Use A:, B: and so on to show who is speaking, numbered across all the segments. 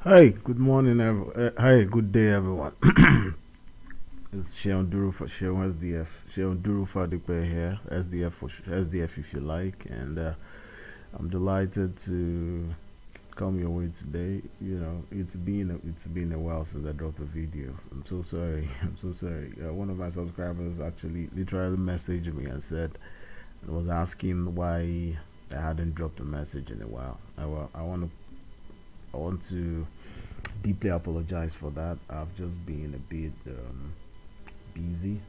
A: Hi, good morning, hi, good day, everyone. It's Sheon Duro for Sheon SDF. Sheon Duro-Fadipe here, SDF for SDF if you like, and I'm delighted to come your way today. It's been a while since I dropped a video. I'm so sorry. I'm so sorry. One of my subscribers actually literally messaged me and said and was asking why I hadn't dropped a message in a while. I want to deeply apologize for that. I've just been a bit busy,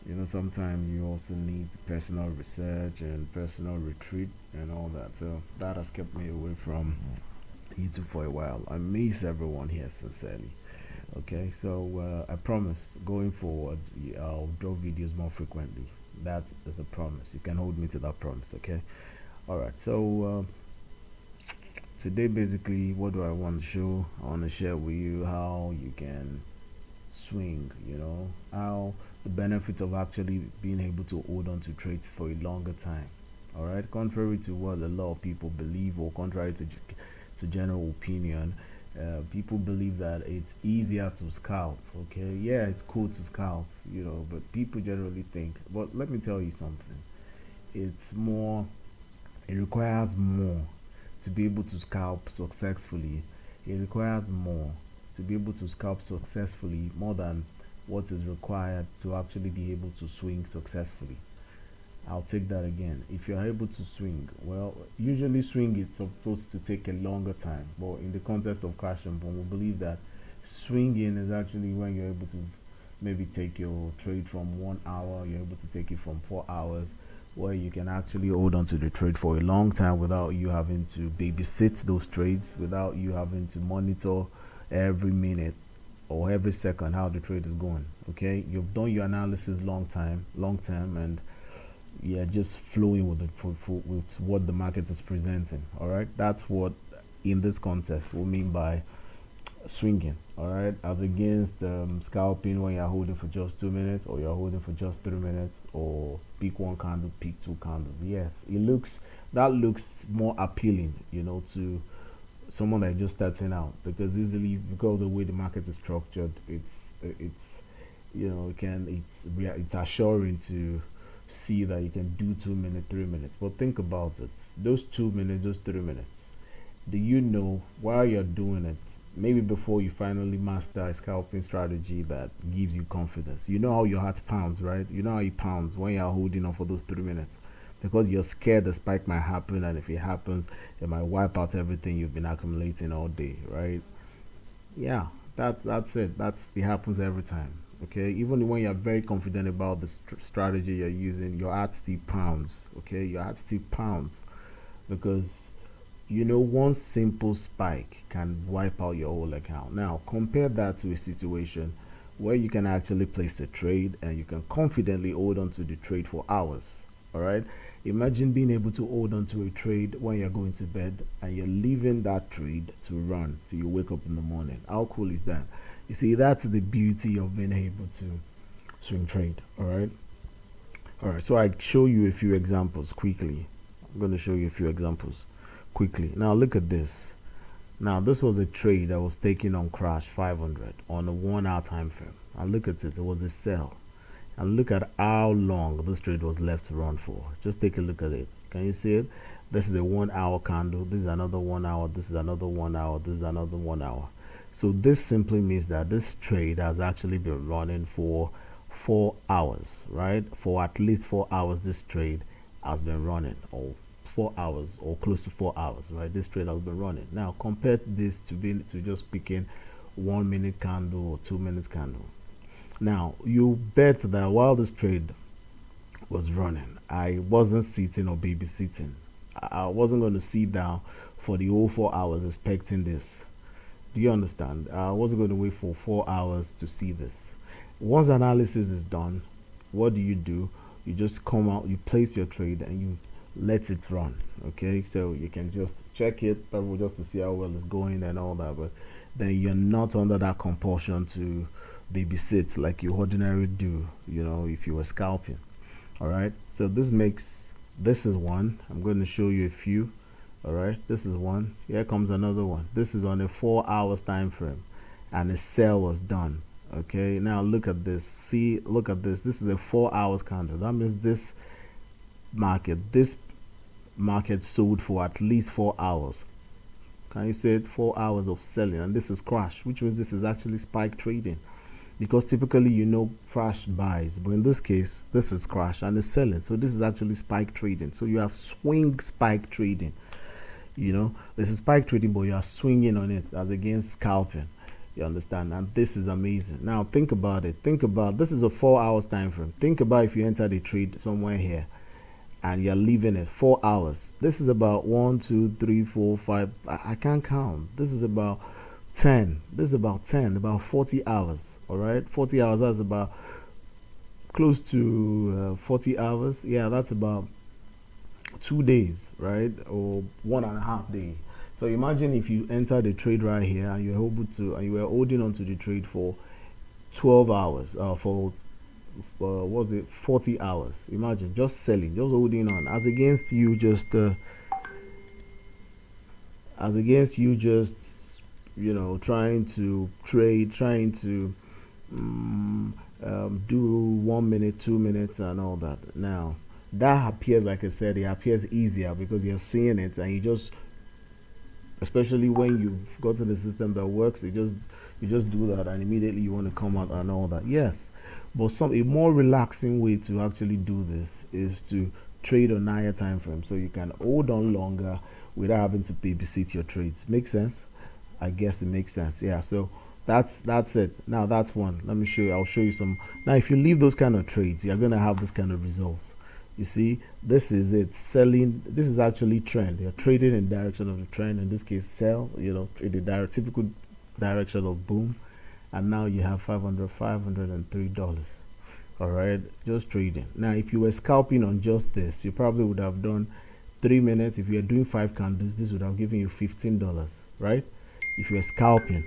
A: and sometimes you also need personal research and personal retreat and all that. So that has kept me away from YouTube for a while. I miss everyone here sincerely. Okay, so I promise going forward, I'll drop videos more frequently. That is a promise. You can hold me to that promise. Okay. All right. So today, basically, what do I want to show? I want to share with you how you can swing, how the benefit of actually being able to hold on to trades for a longer time. All right, contrary to what a lot of people believe, or contrary to general opinion, people believe that it's easier to scalp. Okay, yeah, it's cool to scalp, but people generally think. But let me tell you something. It's more. It requires more to be able to scalp successfully. It requires more to be able to scalp successfully, more than what is required to actually be able to swing successfully. I'll take that again. If you're able to swing, well, usually swing is supposed to take a longer time, but in the context of crash and burn, we believe that swinging is actually when you're able to maybe take your trade from 1 hour, you're able to take it from 4 hours, where you can actually hold on to the trade for a long time without you having to babysit those trades, without you having to monitor every minute or every second how the trade is going. Okay, you've done your analysis long term, and you're just flowing with with what the market is presenting. All right, that's what in this context we mean by swinging. All right, as against scalping when you're holding for just 2 minutes, or you're holding for just 3 minutes, or pick one candle, pick two candles. Yes, that looks more appealing, to someone that's just starting out, because easily, because of the way the market is structured, it's it's assuring to see that you can do 2 minutes, 3 minutes. But think about it, those 2 minutes, those 3 minutes, do you know while you're doing it, maybe before you finally master a scalping strategy that gives you confidence, you know how your heart pounds, right? You know how it pounds when you're holding on for those 3 minutes, because you're scared the spike might happen, and if it happens, it might wipe out everything you've been accumulating all day, right? Yeah, that's it. It happens every time. Okay, even when you're very confident about the strategy you're using, your heart still pounds. Okay, your heart still pounds, because one simple spike can wipe out your whole account. Now, compare that to a situation where you can actually place a trade and you can confidently hold on to the trade for hours. All right. Imagine being able to hold on to a trade when you're going to bed, and you're leaving that trade to run till you wake up in the morning. How cool is that? You see, that's the beauty of being able to swing trade. All right. All right. So I show you a few examples quickly. I'm going to show you a few examples quickly. Now look at this. Now this was a trade that was taken on crash 500 on a 1 hour time frame. And look at it. It was a sell. And look at how long this trade was left to run for. Just take a look at it. Can you see it? This is a 1 hour candle. This is another 1 hour. This is another 1 hour. This is another 1 hour. So this simply means that this trade has actually been running for 4 hours, right? For at least 4 hours, this trade has been running, or 4 hours, or close to 4 hours, right? This trade has been running. Now compare this to just picking 1 minute candle or 2 minutes candle. Now you bet that while this trade was running, I wasn't sitting or babysitting. I wasn't going to sit down for the whole 4 hours expecting this. Do you understand? I wasn't going to wait for 4 hours to see this. Once analysis is done, what do? You just come out, you place your trade, and you let it run. Okay, so you can just check it, probably just to see how well it's going and all that, but then you're not under that compulsion to babysit like you ordinarily do, if you were scalping. All right, so this is one. I'm going to show you a few. All right, this is one. Here comes another one. This is on a 4 hours time frame, and the sale was done. Okay, now look at this. See, look at this. This is a 4 hours candle. That means this market sold for at least 4 hours. Can you say it? 4 hours of selling, and this is crash, which means this is actually spike trading. Because typically crash buys, but in this case this is crash and it's selling, so this is actually spike trading. So you have swing spike trading. This is spike trading, but you are swinging on it as against scalping. You understand? And this is amazing. Now think about it. Think about, this is a 4 hours time frame. Think about if you enter the trade somewhere here and you're leaving it 4 hours. This is about 1 2 3 4 5, I can't count. This is about 10. This is about 10, about 40 hours. All right, 40 hours, that's about close to 40 hours. Yeah, that's about 2 days, right? Or 1.5 days. So imagine if you enter the trade right here and you're able to, and you were holding on to the trade for 12 hours, for what was it, 40 hours. Imagine just selling, just holding on, as against you just trying to trade, trying to do 1 minute, 2 minutes, and all that. Now that appears, like I said, it appears easier because you're seeing it, and you just, especially when you've got to the system that works, you just do that, and immediately you want to come out and all that. Yes, but a more relaxing way to actually do this is to trade on higher time frame, so you can hold on longer without having to babysit your trades. Make sense? I guess it makes sense. Yeah, so that's it. Now that's one. Let me show you. I'll show you some. Now if you leave those kind of trades, you're gonna have this kind of results. You see, this is it. Selling. This is actually trend. You're trading in direction of the trend. In this case, sell. In the typical direction of boom, and now you have $503. All right, just trading. Now if you were scalping on just this, you probably would have done 3 minutes. If you are doing 5 candles, this would have given you $15, right? If you were scalping,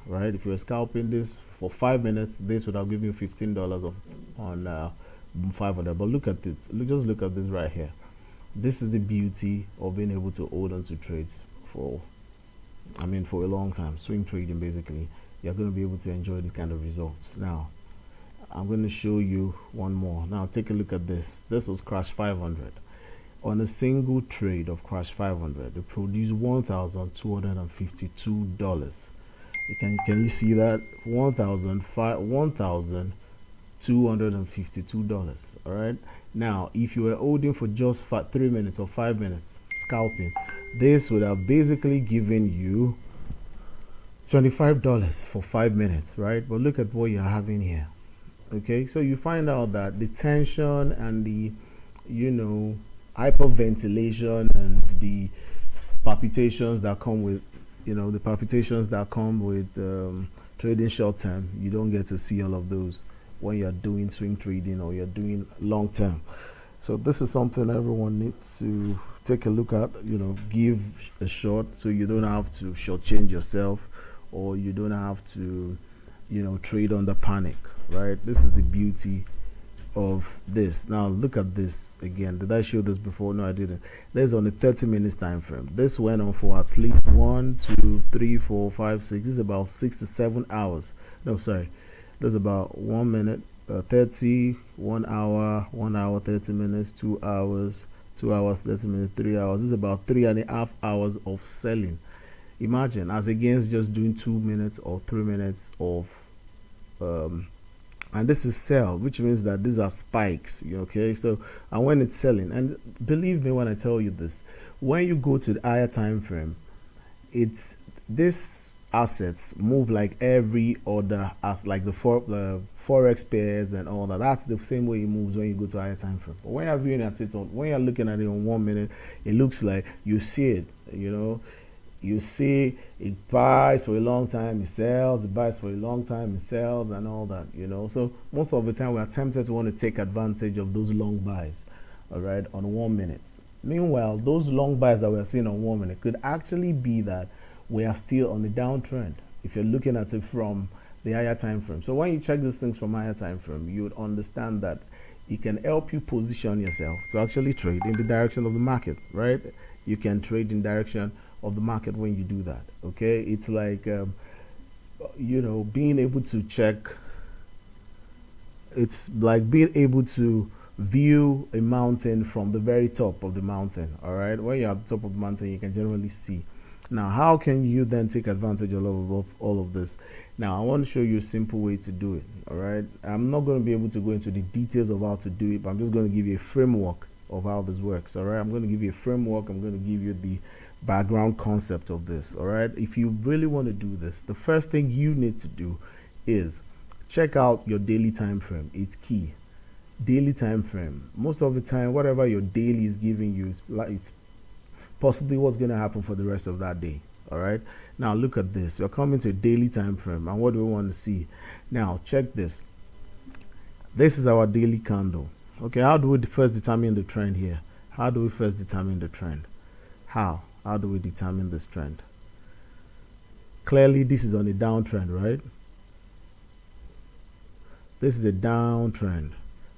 A: right? If you were scalping this for 5 minutes, this would have given you $15 on 500. But look at this. Just look at this right here. This is the beauty of being able to hold on to trades for a long time. Swing trading, basically. You're going to be able to enjoy this kind of results. Now I'm going to show you one more. Now take a look at this. This was crash 500. On a single trade of crash 500, it produced $1,252. Can you see that? $1,252. All right. Now if you were holding for just 3 minutes or 5 minutes scalping, this would have basically given you $25 for 5 minutes, right? But look at what you're having here. Okay, so you find out that the tension and the hyperventilation and the palpitations that come with trading short term, you don't get to see all of those when you're doing swing trading or you're doing long term. So this is something everyone needs to take a look at, give a shot, so you don't have to shortchange yourself, or you don't have to trade under panic, right? This is the beauty of this. Now look at this again. Did I show this before? No, I didn't. This is on a 30 minutes time frame. This went on for at least 1 2 3 4 5 6. This is about 6 to 7 hours. No, sorry, there's about 1 minute 30, 1 hour, 1 hour 30 minutes, 2 hours, 2 hours 30 minutes, 3 hours. This is about 3.5 hours of selling. Imagine, as against just doing 2 minutes or 3 minutes of and this is sell, which means that these are spikes. Okay, so, and when it's selling, and believe me when I tell you this, when you go to the higher time frame, this assets move like every other, as like the forex pairs and all that. That's the same way it moves when you go to higher time frame. But when you're viewing at it when you're looking at it on 1 minute, it looks like you see it. You see it buys for a long time, it sells, it buys for a long time, it sells, and all that. So most of the time we are tempted to want to take advantage of those long buys, all right, on 1 minute. Meanwhile, those long buys that we're seeing on 1 minute could actually be that we are still on the downtrend if you're looking at it from the higher time frame. So when you check these things from higher time frame, you would understand that it can help you position yourself to actually trade in the direction of the market, right? You can trade in direction of the market when you do that. Okay, it's like being able to check. It's like being able to view a mountain from the very top of the mountain. All right, when you're at the top of the mountain, you can generally see. Now, how can you then take advantage of all of this? Now, I want to show you a simple way to do it. All right, I'm not going to be able to go into the details of how to do it, but I'm just going to give you a framework of how this works. All right, I'm going to give you a framework. I'm going to give you the background concept of this. All right, if you really want to do this, the first thing you need to do is check out your daily time frame. It's key. Daily time frame. Most of the time, whatever your daily is giving you is like it's possibly what's going to happen for the rest of that day. All right, now look at this. We're coming to a daily time frame, and what do we want to see? Now check this. This is our daily candle. Okay, how do we first determine the trend here? How do we first determine the trend? How do we determine this trend? Clearly this is on a downtrend, right? This is a downtrend,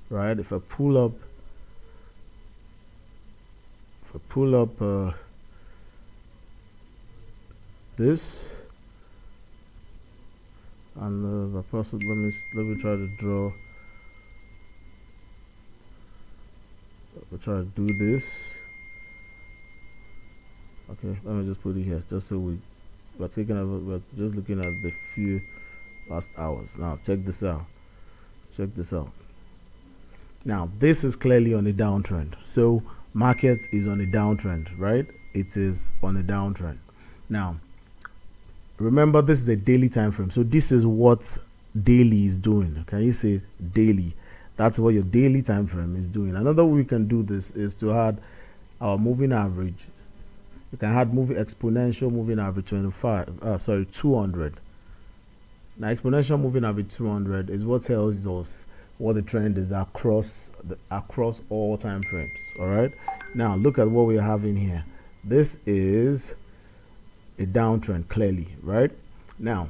A: right? If I pull up this, and the person, let me try to draw. We'll try to do this. Okay, let me just put it here, just so we're just looking at the few past hours. Now check this out. Check this out. Now this is clearly on a downtrend. So market is on a downtrend, right? It is on a downtrend. Now remember, this is a daily time frame. So this is what daily is doing. Can you say daily? That's what your daily time frame is doing. Another way we can do this is to add our moving average. You can add exponential moving average 200. Now exponential moving average 200 is what tells us what the trend is across all time frames. All right, now look at what we're having here. This is a downtrend, clearly, right? Now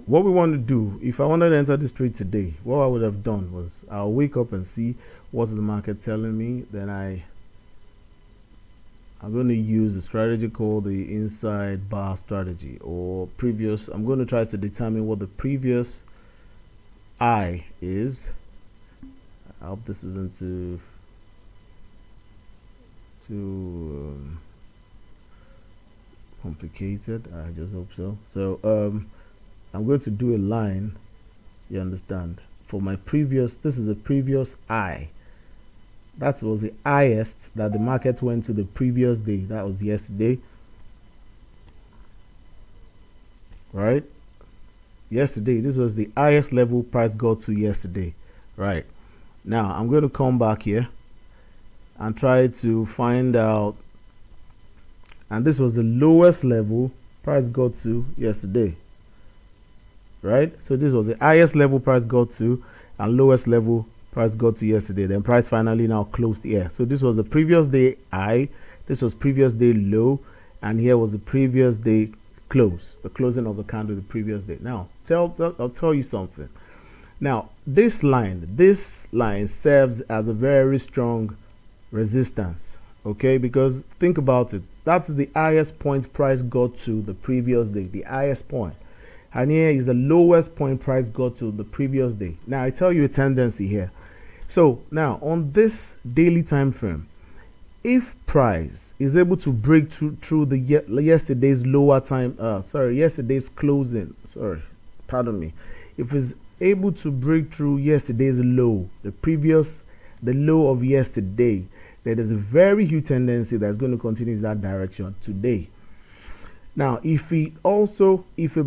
A: what we want to do, if I wanted to enter this trade today, what I would have done was I'll wake up and see what's the market telling me. Then I'm going to use a strategy called the inside bar strategy, or previous. I'm going to try to determine what the previous I is. I hope this isn't too complicated. I just hope so. So I'm going to do a line, you understand, for my previous. This is the previous I. That was the highest that the market went to the previous day. That was yesterday, right? Yesterday, this was the highest level price got to yesterday, right? Now I'm going to come back here and try to find out, and this was the lowest level price got to yesterday, right? So this was the highest level price got to and lowest level price got to yesterday. Then price finally now closed here. So this was the previous day high, this was previous day low, and here was the previous day close, the closing of the candle the previous day. Now I'll tell you something. Now this line serves as a very strong resistance, okay? Because think about it, that's the highest point price got to the previous day, the highest point, and here is the lowest point price got to the previous day. Now I tell you a tendency here. So now on this daily time frame, if price is able to break through the yesterday's lower time, yesterday's closing, if it's able to break through yesterday's low, the low of yesterday, then there's a very huge tendency that's going to continue in that direction today. Now if it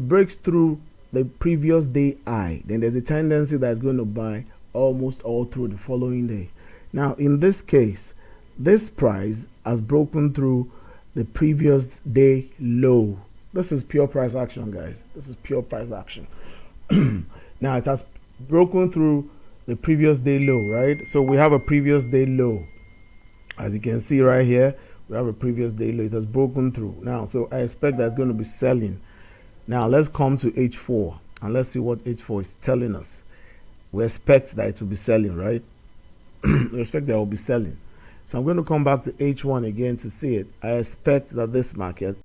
A: breaks through the previous day high, then there's a tendency that's going to buy almost all through the following day. Now in this case, this price has broken through the previous day low. This is pure price action, guys. This is pure price action. Now it has broken through the previous day low, right? So we have a previous day low, as you can see right here. We have a previous day low. It has broken through. Now so I expect that it's going to be selling. Now let's come to H4 and let's see what H4 is telling us. We expect that it will be selling, right? I expect that will be selling. So I'm going to come back to H1 again to see it. I expect that this market